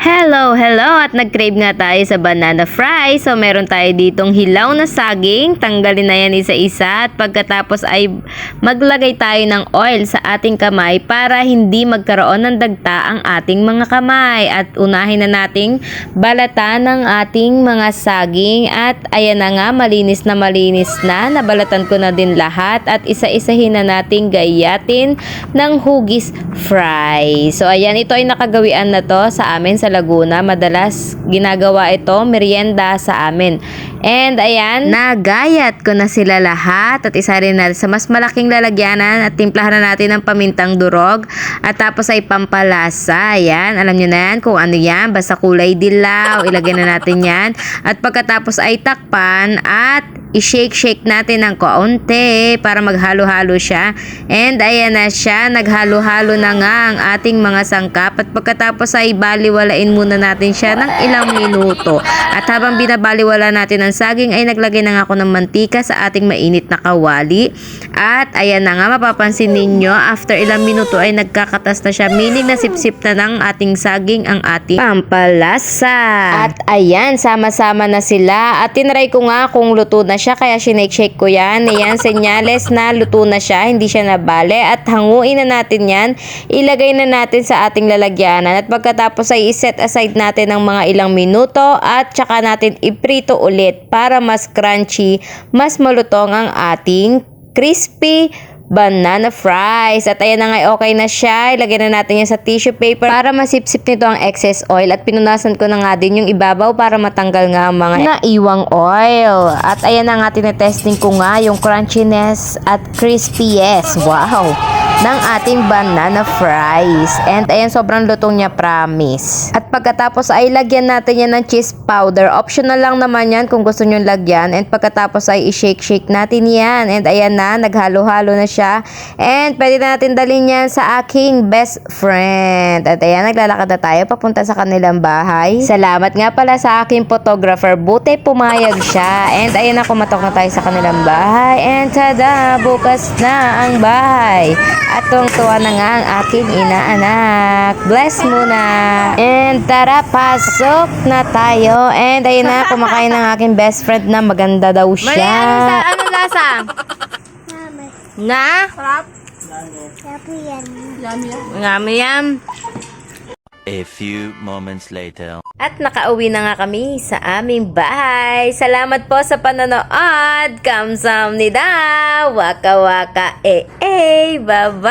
Hello, hello! At nag-crave nga tayo sa banana fry. So, meron tayo ditong hilaw na saging. Tanggalin na yan isa-isa. At pagkatapos ay maglagay tayo ng oil sa ating kamay para hindi magkaroon ng dagta ang ating mga kamay. At unahin na nating balatan ng ating mga saging. At ayan na nga, malinis na. Nabalatan ko na din lahat. At isa-isahin na nating gayatin ng hugis fry. So, ayan, ito ay nakagawian na to sa amin sa Laguna. Madalas ginagawa ito merienda sa amin. And ayan, nagayat ko na sila lahat at isa rin na sa mas malaking lalagyanan at timplahan na natin ng pamintang durog at tapos ay pampalasa. Ayan, alam nyo na yan kung ano yan, basta kulay dilaw, ilagay na natin yan at pagkatapos ay takpan at i-shake natin ng kaunti para maghalo-halo siya. And ayan na siya, naghalo-halo na nga ang ating mga sangkap at pagkatapos ay baliwalain muna natin siya ng ilang minuto. At habang binabaliwala natin ang saging ay naglagay na nga ako ng mantika sa ating mainit na kawali. At ayan na nga, mapapansin ninyo, after ilang minuto ay nagkakatas na siya, meaning na sip-sip na ng ating saging ang ating pampalasa. At ayan, sama-sama na sila at tinry ko nga kung luto na siya, kaya sinake-shake ko yan. Ayan, senyales na luto na siya, hindi siya nabale. At hanguin na natin yan, ilagay na natin sa ating lalagyanan. At pagkatapos ay iset aside natin ng mga ilang minuto at tsaka natin iprito ulit para mas crunchy, mas malutong ang ating crispy banana fries. At ayan na nga, okay na siya. Ilagay na natin yan sa tissue paper para masipsip nito ang excess oil. At pinunasan ko na nga din yung ibabaw para matanggal nga ang mga naiwang oil. At ayan na nga, tinetesting ko nga yung crunchiness at crispiness. Wow! Ng ating banana fries. And ayan, sobrang lutong niya, promise. At pagkatapos ay lagyan natin yan ng cheese powder. Optional lang naman yan kung gusto nyo lagyan. And pagkatapos ay i-shake natin yan. And ayan na, naghalo-halo na siya. And pwede na natin dalhin yan sa aking best friend. At ayan, naglalakad na tayo papunta sa kanilang bahay. Salamat nga pala sa aking photographer. Buti pumayag siya. And ayan na, kumatok na tayo sa kanilang bahay. And tada, bukas na ang bahay. At tuwang-tuwa na nga ang aking inaanak. Bless muna. And tara, pasok na tayo. And ayun na, kumakain ng aking best friend na maganda daw siya. Ano lasa? Na? Sarap? Yummy yan. A few moments later. At nakauwi na nga kami sa aming bahay. Salamat po sa panonood. Kamsahamnida. Waka waka. Bye-bye.